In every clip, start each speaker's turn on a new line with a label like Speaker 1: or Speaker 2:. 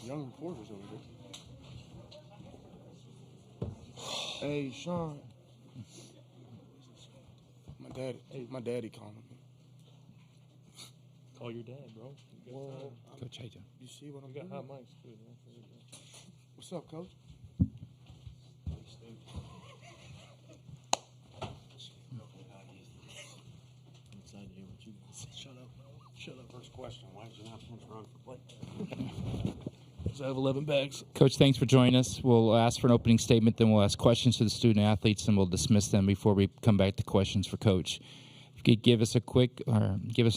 Speaker 1: Young reporters over there. Hey, Sean. My daddy calling me.
Speaker 2: Call your dad, bro.
Speaker 1: Well,
Speaker 3: Coach, how you doing?
Speaker 1: you see what I'm
Speaker 2: We got
Speaker 1: doing?
Speaker 2: hot mics, too.
Speaker 1: What's up, Coach?
Speaker 2: I'm excited to hear what you guys say. Shut up, bro. Shut up.
Speaker 4: First question, why did you not punch run for play?
Speaker 2: Because I have 11 bags.
Speaker 3: Coach, thanks for joining us. We'll ask for an opening statement, then we'll ask questions to the student athletes, and we'll dismiss them before we come back to questions for Coach. If you could give us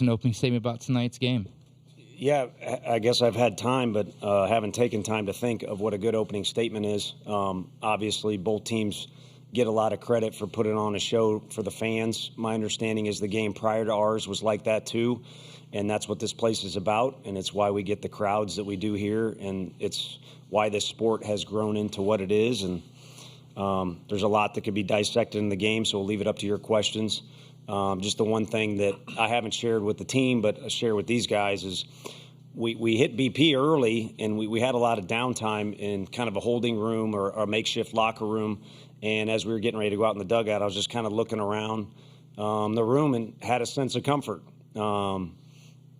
Speaker 3: an opening statement about tonight's game.
Speaker 4: Yeah, I guess I've had time, but haven't taken time to think of what a good opening statement is. Obviously, both teams get a lot of credit for putting on a show for the fans. My understanding is the game prior to ours was like that too, and that's what this place is about, and it's why we get the crowds that we do here, and it's why this sport has grown into what it is. And there's a lot that could be dissected in the game, so we'll leave it up to your questions. Just the one thing that I haven't shared with the team, but I share with these guys is we hit BP early, and we had a lot of downtime in kind of a holding room or a makeshift locker room. And as we were getting ready to go out in the dugout, I was just kind of looking around the room and had a sense of comfort.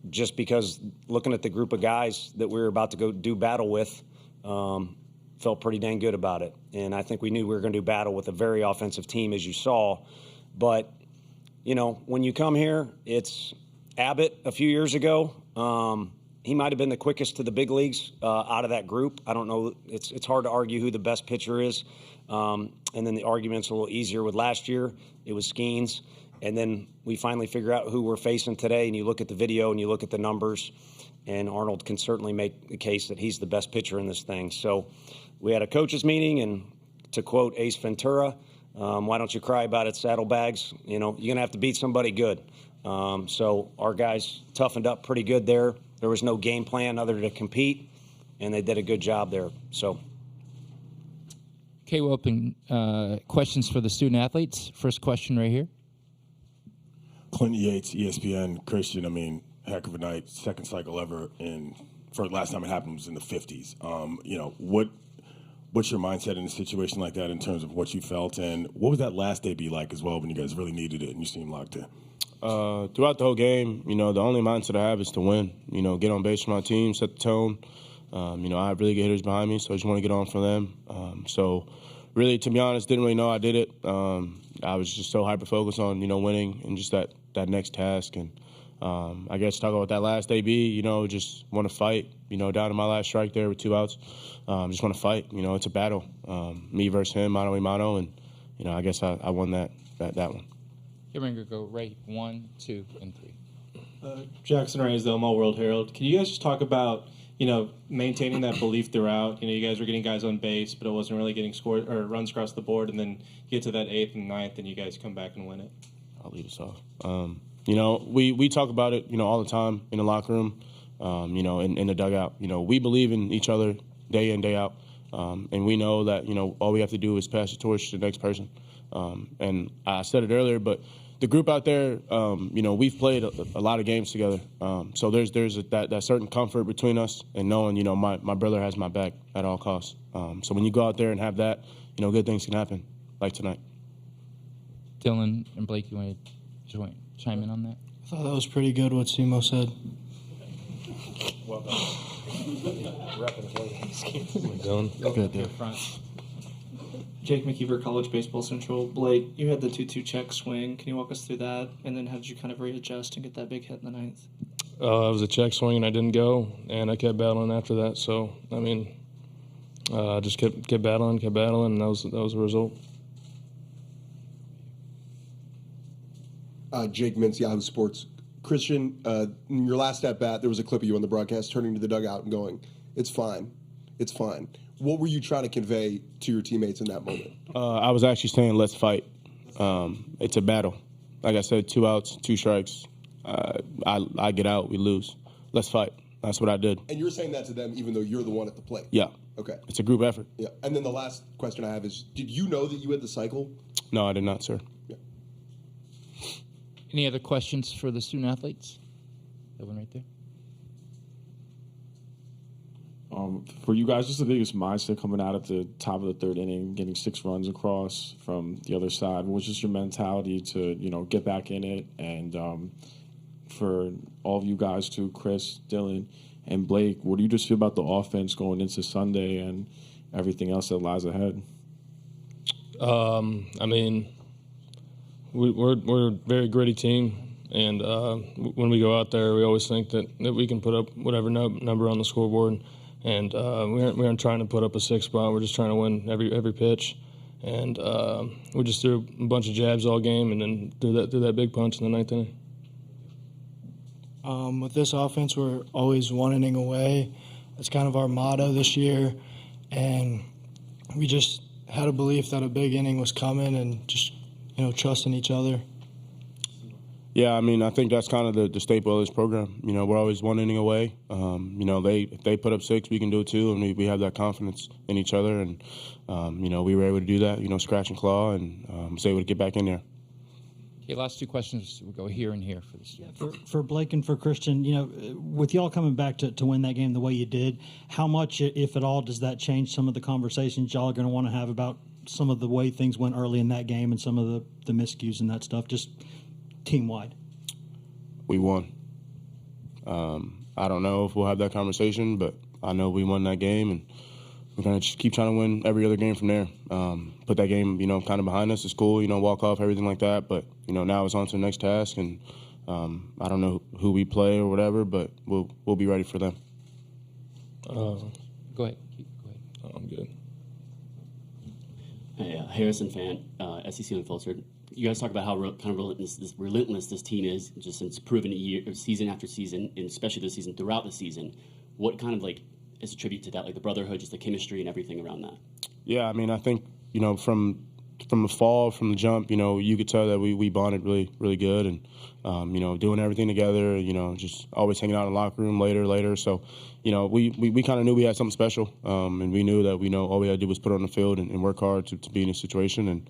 Speaker 4: Just because looking at the group of guys that we were about to go do battle with, felt pretty dang good about it. And I think we knew we were going to do battle with a very offensive team, as you saw. But you know, when you come here, it's Abbott a few years ago. He might have been the quickest to the big leagues out of that group. I don't know. It's hard to argue who the best pitcher is. And then the argument's a little easier with last year. It was Skeens. And then we finally figure out who we're facing today. And you look at the video and you look at the numbers. And Arnold can certainly make the case that he's the best pitcher in this thing. So we had a coaches meeting. And to quote Ace Ventura, why don't you cry about it, saddlebags? You know, you're going to have to beat somebody good. So our guys toughened up pretty good there. There was no game plan other than to compete, and they did a good job there. So.
Speaker 3: Okay, we'll open questions for the student athletes. First question right here.
Speaker 5: Clinton Yates, ESPN. Christian, I mean, heck of a night, second cycle ever. And for last time it happened was in the 50s. You know, what's your mindset in a situation like that in terms of what you felt, and what was that last day be like as well when you guys really needed it and you seemed locked in?
Speaker 1: Throughout the whole game, you know, the only mindset I have is to win. You know, get on base for my team, set the tone. You know, I have really good hitters behind me, so I just want to get on for them. So really, to be honest, didn't really know I did it. I was just so hyper-focused on, you know, winning and just that next task. And I guess talking about that last AB, you know, just want to fight. You know, down to my last strike there with 2 outs. Just want to fight. You know, it's a battle. Me versus him, mano a mano. And, you know, I guess I won that one.
Speaker 3: Here we're going to go right 1, 2, and 3.
Speaker 2: Jackson Reyes, the Omaha World Herald. Can you guys just talk about, you know, maintaining that belief throughout? You know, you guys were getting guys on base, but it wasn't really getting scored or runs across the board, and then you get to that 8th and 9th, and you guys come back and win it.
Speaker 1: I'll lead us off. You know, we talk about it, you know, all the time in the locker room, you know, in the dugout. You know, we believe in each other day in, day out, and we know that, you know, all we have to do is pass the torch to the next person. And I said it earlier, but the group out there, you know, we've played a lot of games together. So there's that certain comfort between us and knowing, you know, my brother has my back at all costs. So when you go out there and have that, you know, good things can happen, like tonight.
Speaker 3: Dylan and Blake, you want to chime in on that?
Speaker 6: I thought that was pretty good what Simo said.
Speaker 4: Well done.
Speaker 1: Dylan.
Speaker 3: Good there. Front.
Speaker 7: Jake McKeever, College Baseball Central. Blake, you had the 2-2 check swing. Can you walk us through that? And then how did you kind of readjust and get that big hit in the 9th?
Speaker 2: It was a check swing, and I didn't go, and I kept battling after that. So, I mean, I just kept battling, and that was the result.
Speaker 8: Jake Mintz, Yahoo Sports. Christian, in your last at-bat, there was a clip of you on the broadcast turning to the dugout and going, "It's fine. It's fine." What were you trying to convey to your teammates in that moment?
Speaker 1: I was actually saying, let's fight. It's a battle. Like I said, 2 outs, 2 strikes. I get out, we lose. Let's fight. That's what I did.
Speaker 8: And you're saying that to them even though you're the one at the plate?
Speaker 1: Yeah.
Speaker 8: Okay.
Speaker 1: It's a group effort.
Speaker 8: Yeah. And then the last question I have is, did you know that you had the cycle?
Speaker 1: No, I did not, sir.
Speaker 8: Yeah.
Speaker 3: Any other questions for the student athletes? That one right there.
Speaker 9: For you guys, what's the biggest mindset coming out at the top of the third inning, getting 6 runs across from the other side? What's just your mentality to, get back in it? And for all of you guys too, Chris, Dylan, and Blake, what do you just feel about the offense going into Sunday and everything else that lies ahead?
Speaker 10: I mean, we're a very gritty team. And when we go out there, we always think that we can put up whatever number on the scoreboard. And we aren't trying to put up a 6 spot. We're just trying to win every pitch. And we just threw a bunch of jabs all game and then threw that big punch in the 9th inning.
Speaker 6: With this offense, we're always 1 inning away. That's kind of our motto this year. And we just had a belief that a big inning was coming and just, trusting each other.
Speaker 1: Yeah, I mean, I think that's kind of the staple of this program. We're always 1 inning away. If they put up 6, we can do it too, and we have that confidence in each other. And, we were able to do that, scratch and claw, and was able to get back in there.
Speaker 3: Okay, last 2 questions. We'll go here and here for this.
Speaker 11: For Blake and for Christian, with y'all coming back to win that game the way you did, how much, if at all, does that change some of the conversations y'all are going to want to have about some of the way things went early in that game and some of the miscues and that stuff, just team-wide?
Speaker 1: We won. I don't know if we'll have that conversation, but I know we won that game, and we're going to just keep trying to win every other game from there. Put that game, kind of behind us. It's cool, walk off, everything like that. But, now it's on to the next task, and I don't know who we play or whatever, but we'll be ready for them.
Speaker 3: Go ahead.
Speaker 10: Oh, I'm good.
Speaker 12: Hey, Harrison fan, SEC Unfiltered. You guys talk about how kind of relentless this team is, just since proven season after season, and especially this season, throughout the season. What kind of is a tribute to that, the brotherhood, just the chemistry and everything around that? Yeah,
Speaker 1: I mean, I think from the fall, from the jump, you could tell that we bonded really, really good, and doing everything together, just always hanging out in the locker room later. So, we kind of knew we had something special, and we knew that all we had to do was put it on the field and work hard to be in this situation. And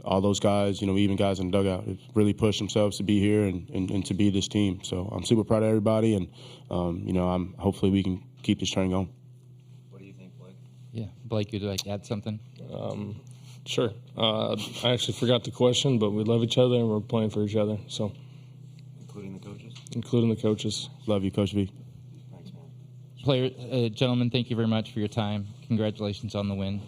Speaker 1: all those guys, even guys in the dugout, have really pushed themselves to be here and to be this team. So I'm super proud of everybody, and hopefully we can keep this train going.
Speaker 3: What do you think, Blake? Yeah, Blake, would you like to add something?
Speaker 10: Sure. I actually forgot the question, but we love each other and we're playing for each other. So,
Speaker 4: Including the coaches?
Speaker 10: Including the coaches.
Speaker 1: Love you, Coach V.
Speaker 4: Thanks, man.
Speaker 3: Gentlemen, thank you very much for your time. Congratulations on the win.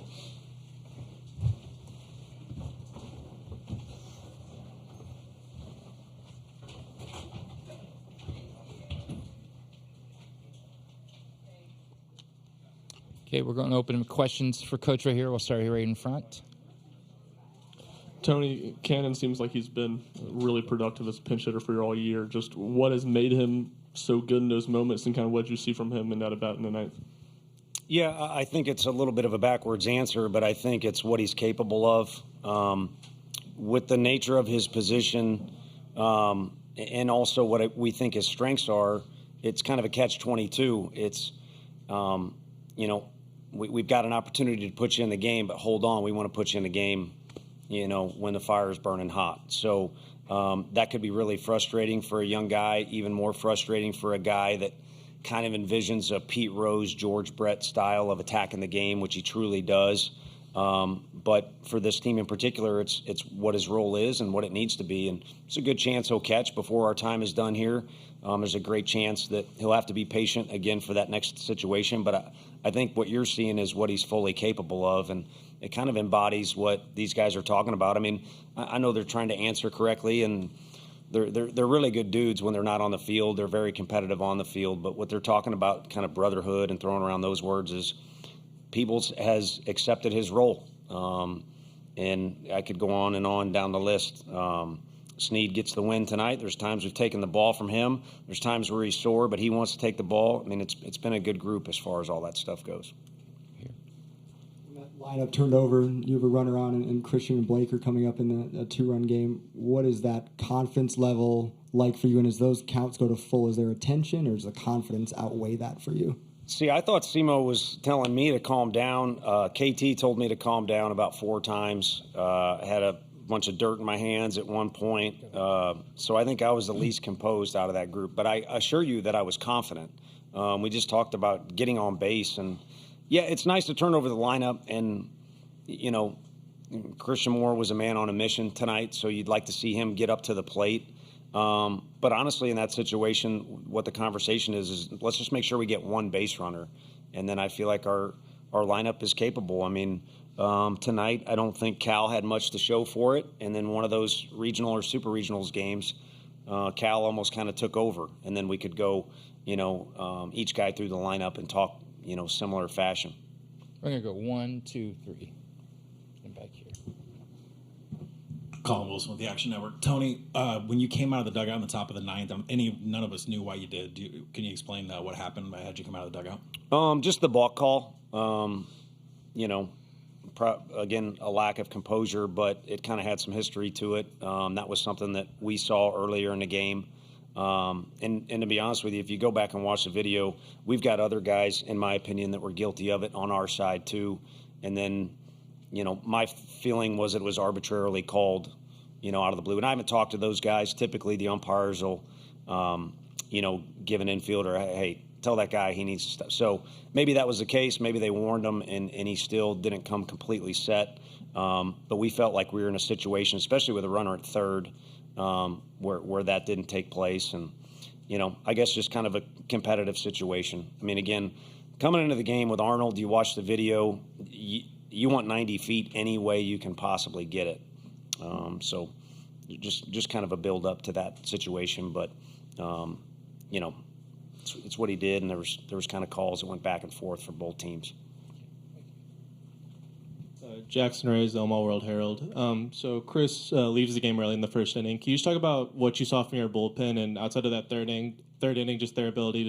Speaker 3: Okay, we're going to open questions for Coach right here. We'll start here right in front.
Speaker 13: Tony, Cannon seems like he's been really productive as a pinch hitter for you all year. Just what has made him so good in those moments, and kind of what did you see from him in that at-bat in the 9th?
Speaker 4: Yeah, I think it's a little bit of a backwards answer, but I think it's what he's capable of. With the nature of his position and also what we think his strengths are, it's kind of a catch-22. It's, we've got an opportunity to put you in the game, but hold on, we want to put you in the game when the fire is burning hot. So that could be really frustrating for a young guy, even more frustrating for a guy that kind of envisions a Pete Rose, George Brett style of attacking the game, which he truly does. But for this team in particular, it's what his role is and what it needs to be. And it's a good chance he'll catch before our time is done here. There's a great chance that he'll have to be patient again for that next situation. But I think what you're seeing is what he's fully capable of. And it kind of embodies what these guys are talking about. I mean, I know they're trying to answer correctly, and they're really good dudes when they're not on the field. They're very competitive on the field. But what they're talking about, kind of brotherhood and throwing around those words, is Peebles has accepted his role. And I could go on and on down the list. Snead gets the win tonight. There's times we've taken the ball from him. There's times where he's sore, but he wants to take the ball. I mean, it's been a good group as far as all that stuff goes.
Speaker 14: Lineup turned over, you have a runner on, and Christian and Blake are coming up in a 2-run game. What is that confidence level like for you? And as those counts go to full, is there a tension, or does the confidence outweigh that for you?
Speaker 4: See, I thought Simo was telling me to calm down. KT told me to calm down about 4 times. Had a bunch of dirt in my hands at one point. So I think I was the least composed out of that group. But I assure you that I was confident. We just talked about getting on base, and yeah, it's nice to turn over the lineup. And Christian Moore was a man on a mission tonight, so you'd like to see him get up to the plate. But honestly, in that situation, what the conversation is let's just make sure we get one base runner, and then I feel like our lineup is capable. I mean, tonight I don't think Cal had much to show for it, and then one of those regional or super regionals games, Cal almost kind of took over, and then we could go, each guy through the lineup and talk, similar fashion.
Speaker 3: We're gonna go 1, 2, 3. And back here.
Speaker 15: Colin Wilson with the Action Network. Tony, when you came out of the dugout in the top of the ninth, none of us knew why you did. Can you explain what happened? How'd you come out of the dugout?
Speaker 4: Just the balk call. Again, a lack of composure, but it kind of had some history to it. That was something that we saw earlier in the game. And to be honest with you, if you go back and watch the video, we've got other guys, in my opinion, that were guilty of it on our side too. And then, my feeling was it was arbitrarily called, out of the blue. And I haven't talked to those guys. Typically, the umpires will, give an infielder, hey, tell that guy he needs to stop. So maybe that was the case. Maybe they warned him, and he still didn't come completely set. But we felt like we were in a situation, especially with a runner at third, where that didn't take place. And, I guess just kind of a competitive situation. I mean, again, coming into the game with Arnold, you watch the video, you want 90 feet any way you can possibly get it. So just kind of a build up to that situation. But, it's what he did, and there was kind of calls that went back and forth for both teams.
Speaker 2: Jackson Reyes, the Omaha World Herald. So Chris leaves the game early in the first inning. Can you just talk about what you saw from your bullpen, and outside of that third inning, just their ability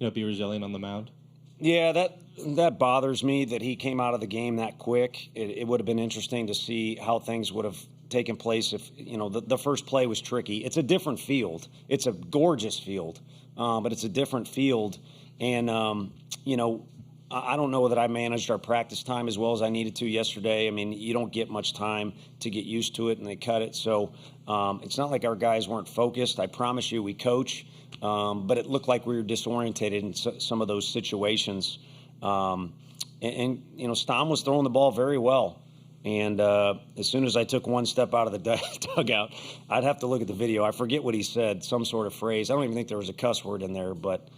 Speaker 2: to be resilient on the mound?
Speaker 4: Yeah, that bothers me that he came out of the game that quick. It would have been interesting to see how things would have taken place if the first play was tricky. It's a different field. It's a gorgeous field, but it's a different field, and I don't know that I managed our practice time as well as I needed to yesterday. I mean, you don't get much time to get used to it, and they cut it. So it's not like our guys weren't focused. I promise you we coach, but it looked like we were disorientated in some of those situations. And Stom was throwing the ball very well. And as soon as I took one step out of the dugout, I'd have to look at the video. I forget what he said, some sort of phrase. I don't even think there was a cuss word in there, but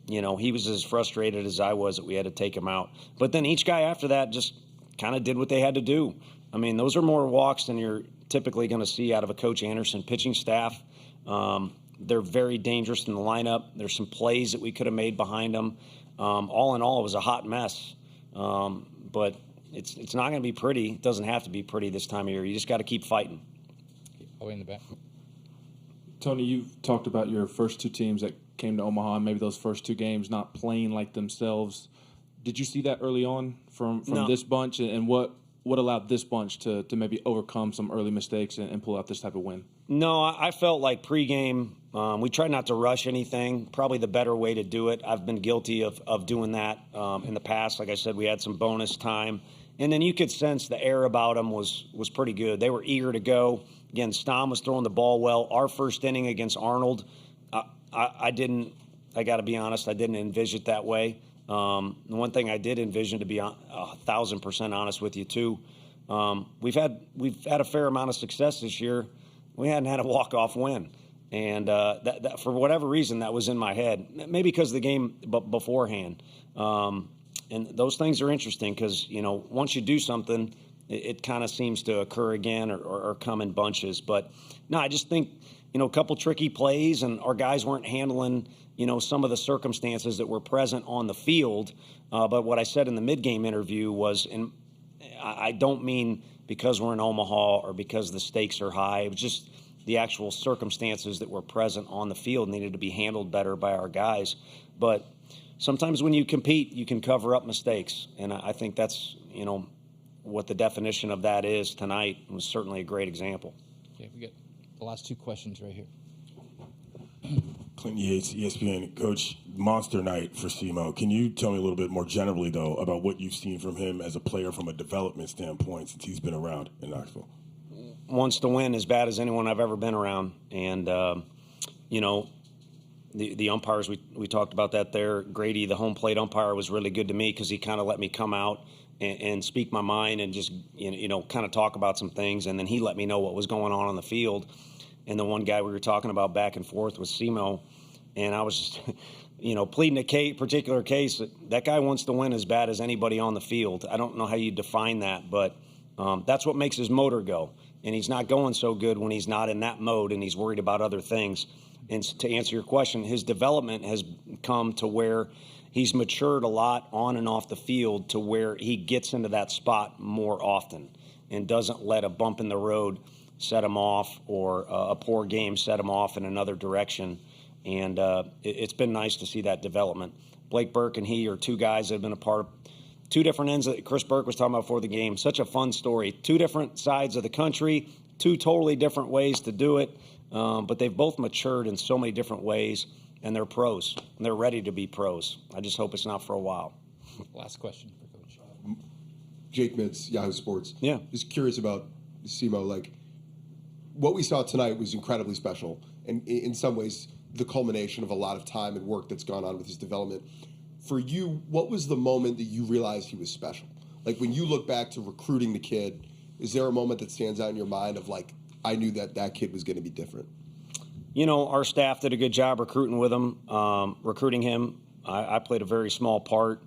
Speaker 4: he was as frustrated as I was that we had to take him out. But then each guy after that just kind of did what they had to do. I mean, those are more walks than you're typically going to see out of a Coach Anderson pitching staff. They're very dangerous in the lineup. There's some plays that we could have made behind them. All in all, it was a hot mess. But it's not going to be pretty. It doesn't have to be pretty this time of year. You just got to keep fighting.
Speaker 3: All the way in the back.
Speaker 9: Tony, you've talked about your first two teams that came to Omaha, and maybe those first two games not playing like themselves. Did you see that early on from
Speaker 4: No.
Speaker 9: this bunch, and what allowed this bunch to maybe overcome some early mistakes and pull out this type of win?
Speaker 4: No, I felt like pregame, we tried not to rush anything, probably the better way to do it. I've been guilty of doing that in the past. Like I said, we had some bonus time. And then you could sense the air about them was pretty good. They were eager to go. Again, Stom was throwing the ball well. Our first inning against Arnold, I got to be honest, I didn't envision it that way. The one thing I did envision, to be 1,000% honest with you, too, we've had a fair amount of success this year. We hadn't had a walk-off win. And that for whatever reason, that was in my head. Maybe because of the game beforehand. And those things are interesting because, once you do something, it kind of seems to occur again or come in bunches. But, no, I just think, a couple tricky plays, and our guys weren't handling, some of the circumstances that were present on the field. But what I said in the mid-game interview was, and I don't mean because we're in Omaha or because the stakes are high. It was just the actual circumstances that were present on the field needed to be handled better by our guys. But sometimes when you compete, you can cover up mistakes. And I think that's, what the definition of that is tonight. It was certainly a great example.
Speaker 3: Okay, we got the last two questions right here.
Speaker 5: Clinton Yates, ESPN. Coach, monster night for SEMO. Can you tell me a little bit more generally, though, about what you've seen from him as a player from a development standpoint since he's been around in Knoxville? Wants
Speaker 4: to win as bad as anyone I've ever been around. And, the umpires, we talked about that there. Grady, the home plate umpire, was really good to me because he kind of let me come out and speak my mind and just, kind of talk about some things. And then he let me know what was going on the field. And the one guy we were talking about back and forth was Simo. And I was just, pleading a particular case. That guy wants to win as bad as anybody on the field. I don't know how you define that, but that's what makes his motor go. And he's not going so good when he's not in that mode and he's worried about other things. And to answer your question, his development has come to where he's matured a lot on and off the field to where he gets into that spot more often and doesn't let a bump in the road set him off or a poor game set him off in another direction. And it's been nice to see that development. Blake Burke and he are two guys that have been a part of two different ends that Chris Burke was talking about before the game. Such a fun story. Two different sides of the country, two totally different ways to do it. But they've both matured in so many different ways, and they're pros. And they're ready to be pros. I just hope it's not for a while.
Speaker 3: Last question for Coach.
Speaker 8: Jake Mintz, Yahoo Sports.
Speaker 4: Yeah.
Speaker 8: Just curious about Simo. Like, what we saw tonight was incredibly special, and in some ways, the culmination of a lot of time and work that's gone on with his development. For you, what was the moment that you realized he was special? Like, when you look back to recruiting the kid, is there a moment that stands out in your mind of, like, I knew that kid was going to be different?
Speaker 4: Our staff did a good job recruiting him. I played a very small part.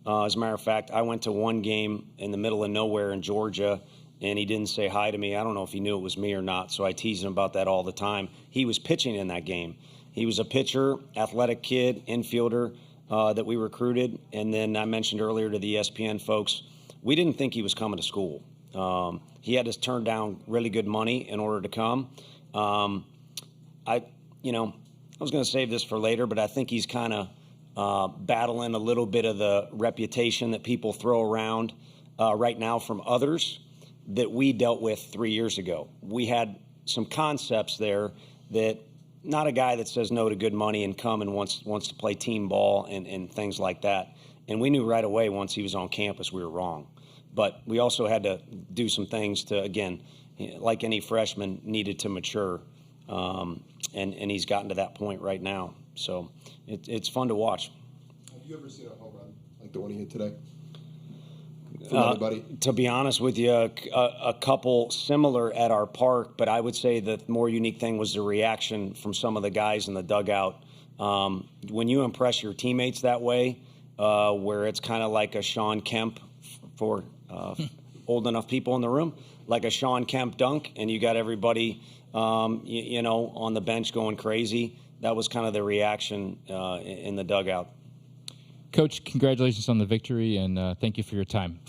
Speaker 4: As a matter of fact, I went to one game in the middle of nowhere in Georgia, and he didn't say hi to me. I don't know if he knew it was me or not, so I teased him about that all the time. He was pitching in that game. He was a pitcher, athletic kid, infielder that we recruited. And then I mentioned earlier to the ESPN folks, we didn't think he was coming to school. He had to turn down really good money in order to come. I was going to save this for later, but I think he's kind of battling a little bit of the reputation that people throw around right now from others that we dealt with 3 years ago. We had some concepts there that not a guy that says no to good money and come and wants to play team ball and things like that. And we knew right away once he was on campus we were wrong. But we also had to do some things to, again, like any freshman, needed to mature. And he's gotten to that point right now. So it's fun to watch.
Speaker 8: Have you ever seen a home run like the one he hit today? From anybody?
Speaker 4: To be honest with you, a couple similar at our park, but I would say the more unique thing was the reaction from some of the guys in the dugout. When you impress your teammates that way, where it's kind of like a Sean Kemp for old enough people in the room, like a Sean Kemp dunk, and you got everybody, on the bench going crazy. That was kind of the reaction in the dugout.
Speaker 3: Coach, congratulations on the victory, and thank you for your time.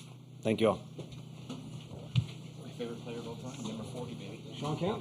Speaker 4: Thank you all.
Speaker 15: My favorite player of all time, number 40, baby.
Speaker 14: Sean Kemp.